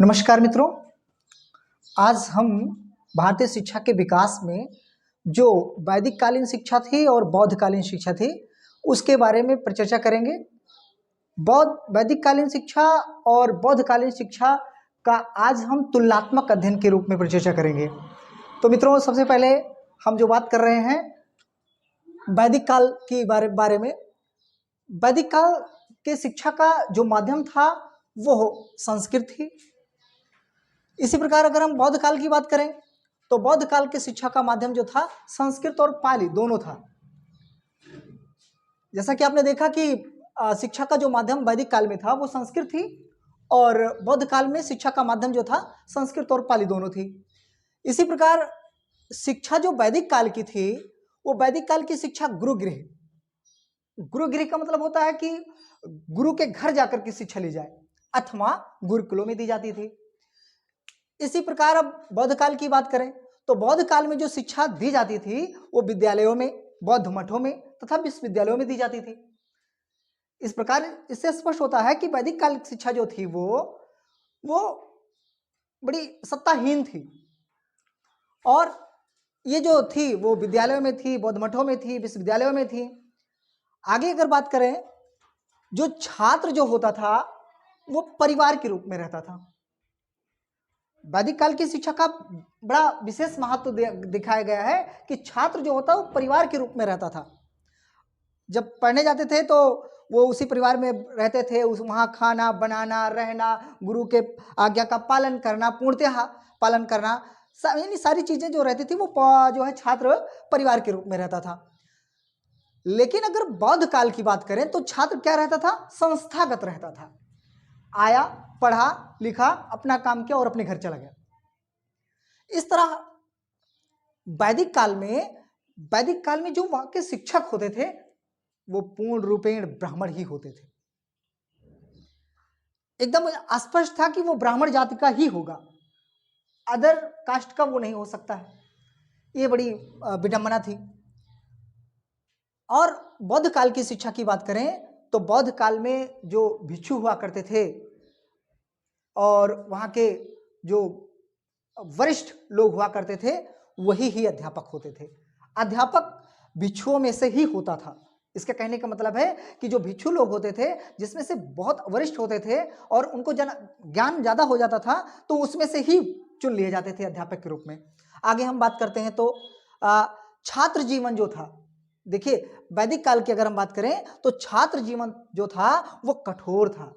नमस्कार मित्रों, आज हम भारतीय शिक्षा के विकास में जो वैदिक कालीन शिक्षा थी और बौद्ध कालीन शिक्षा थी उसके बारे में परिचर्चा करेंगे। वैदिक कालीन शिक्षा और बौद्ध कालीन शिक्षा का आज हम तुलनात्मक अध्ययन के रूप में परिचर्चा करेंगे। तो मित्रों, सबसे पहले हम जो बात कर रहे हैं वैदिक काल के बारे में। वैदिक काल के शिक्षा का जो माध्यम था वो संस्कृत थी। इसी प्रकार अगर हम बौद्ध काल की बात करें तो बौद्ध काल के शिक्षा का माध्यम जो था संस्कृत और पाली दोनों था। जैसा कि आपने देखा कि शिक्षा का जो माध्यम वैदिक काल में था वो संस्कृत थी और बौद्ध काल में शिक्षा का माध्यम जो था संस्कृत और पाली दोनों थी। इसी प्रकार शिक्षा जो वैदिक काल की थी वो वैदिक काल की शिक्षा गुरुगृह का मतलब होता है कि गुरु के घर जाकर के शिक्षा ली जाए अथवा गुरुकुलों में दी जाती थी। इसी प्रकार अब बौद्ध काल की बात करें तो बौद्ध काल में जो शिक्षा दी जाती थी वो विद्यालयों में, बौद्ध मठों में तथा विश्वविद्यालयों में दी जाती थी। इस प्रकार इससे स्पष्ट होता है कि वैदिक काल की शिक्षा जो थी वो बड़ी सत्ताहीन थी और ये जो थी वो विद्यालयों में थी, बौद्ध मठों में थी, विश्वविद्यालयों में थी। आगे अगर बात करें, जो छात्र जो होता था वो परिवार के रूप में रहता था। वैदिक काल की शिक्षा का बड़ा विशेष महत्व दिखाया गया है कि छात्र जो होता वो परिवार के रूप में रहता था। जब पढ़ने जाते थे तो वो उसी परिवार में रहते थे, वहाँ खाना बनाना, रहना, गुरु के आज्ञा का पालन करना, पूर्णतः पालन करना, यानी सारी चीजें जो रहती थी वो जो है छात्र परिवार के रूप में रहता था। लेकिन अगर बौद्ध काल की बात करें तो छात्र क्या रहता था? संस्थागत रहता था। आया, पढ़ा, लिखा, अपना काम किया और अपने घर चला गया। इस तरह वैदिक काल में जो वहां के शिक्षक होते थे वो पूर्ण रूपेण ब्राह्मण ही होते थे। एकदम स्पष्ट था कि वो ब्राह्मण जाति का ही होगा, अदर कास्ट का वो नहीं हो सकता है। ये बड़ी विडंबना थी। और बौद्ध काल की शिक्षा की बात करें तो बौद्ध काल में जो भिक्षु हुआ करते थे और वहाँ के जो वरिष्ठ लोग हुआ करते थे वही ही अध्यापक होते थे। अध्यापक भिक्षुओं में से ही होता था। इसका कहने का मतलब है कि जो भिक्षु लोग होते थे जिसमें से बहुत वरिष्ठ होते थे और उनको ज्ञान ज्यादा हो जाता था तो उसमें से ही चुन लिए जाते थे अध्यापक के रूप में। आगे हम बात करते हैं तो छात्र जीवन जो था, देखिए वैदिक काल की अगर हम बात करें तो छात्र जीवन जो था वो कठोर था,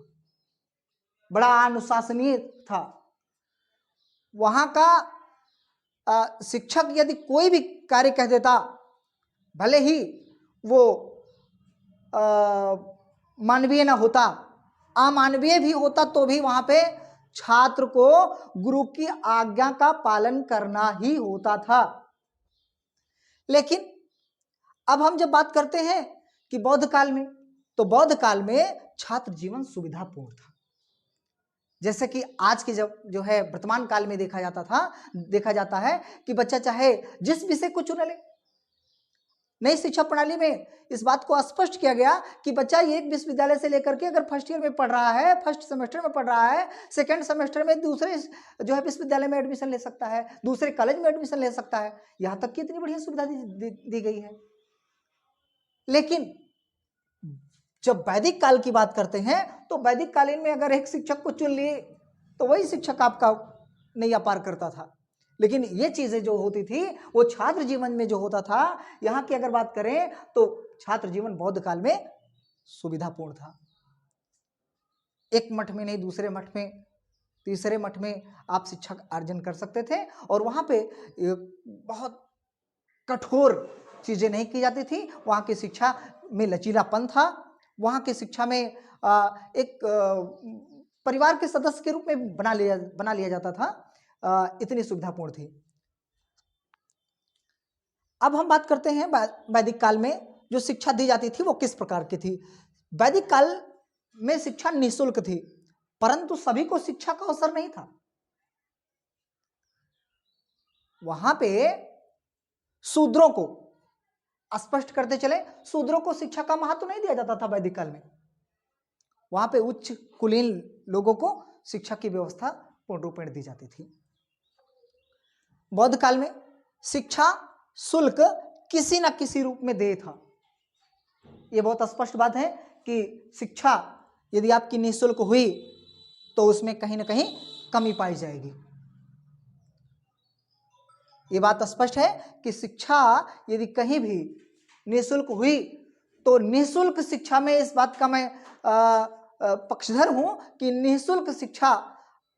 बड़ा अनुशासनीय था। वहां का शिक्षक यदि कोई भी कार्य कह देता, भले ही वो मानवीय ना होता, अमानवीय भी होता, तो भी वहां पे छात्र को गुरु की आज्ञा का पालन करना ही होता था। लेकिन अब हम जब बात करते हैं कि बौद्ध काल में, तो बौद्ध काल में छात्र जीवन सुविधापूर्ण था। जैसे कि आज के जो है वर्तमान काल में देखा जाता है कि बच्चा चाहे जिस विषय को चुन ले। नई शिक्षा प्रणाली में इस बात को स्पष्ट किया गया कि बच्चा एक विश्वविद्यालय से लेकर के अगर फर्स्ट ईयर में पढ़ रहा है, फर्स्ट सेमेस्टर में पढ़ रहा है, सेकेंड सेमेस्टर में दूसरे जो है विश्वविद्यालय में एडमिशन ले सकता है, दूसरे कॉलेज में एडमिशन ले सकता है। यहां तक कि इतनी बढ़िया सुविधा दी गई है। लेकिन जब वैदिक काल की बात करते हैं तो वैदिक कालीन में अगर एक शिक्षक को चुन लिए तो वही शिक्षक आपका नैया पार करता था। लेकिन ये चीजें जो होती थी वो छात्र जीवन में जो होता था, यहाँ की अगर बात करें तो छात्र जीवन बौद्ध काल में सुविधापूर्ण था। एक मठ में नहीं, दूसरे मठ में, तीसरे मठ में आप शिक्षा अर्जन कर सकते थे और वहां पे बहुत कठोर चीजें नहीं की जाती थी। वहां की शिक्षा में लचीलापन था। वहां की शिक्षा में एक परिवार के सदस्य के रूप में बना लिया जाता था। इतनी सुविधापूर्ण थी। अब हम बात करते हैं वैदिक काल में जो शिक्षा दी जाती थी वो किस प्रकार की थी। वैदिक काल में शिक्षा निःशुल्क थी, परंतु सभी को शिक्षा का अवसर नहीं था। वहां पे शूद्रों को, स्पष्ट करते चले, शूद्रों को शिक्षा का महत्व नहीं दिया जाता था वैदिक काल में। वहां पे उच्च कुलीन लोगों को शिक्षा की व्यवस्था पूर्ण रूपेण दी जाती थी। बौद्ध काल में शिक्षा शुल्क किसी न किसी रूप में देय था। यह बहुत स्पष्ट बात है कि शिक्षा यदि आपकी निःशुल्क हुई तो उसमें कहीं ना कहीं कमी पाई जाएगी। ये बात स्पष्ट है कि शिक्षा यदि कहीं भी निःशुल्क हुई तो निःशुल्क शिक्षा में, इस बात का मैं पक्षधर हूं कि निःशुल्क शिक्षा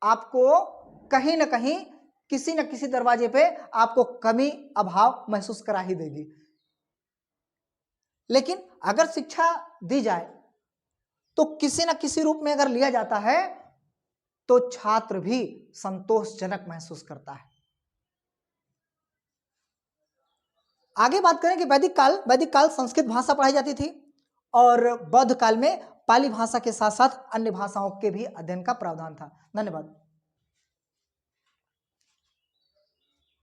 आपको कहीं ना कहीं किसी न किसी दरवाजे पे आपको कमी, अभाव महसूस करा ही देगी। लेकिन अगर शिक्षा दी जाए तो किसी न किसी रूप में अगर लिया जाता है तो छात्र भी संतोषजनक महसूस करता है। आगे बात करें कि वैदिक काल संस्कृत भाषा पढ़ाई जाती थी और बौद्ध काल में पाली भाषा के साथ साथ अन्य भाषाओं के भी अध्ययन का प्रावधान था। धन्यवाद।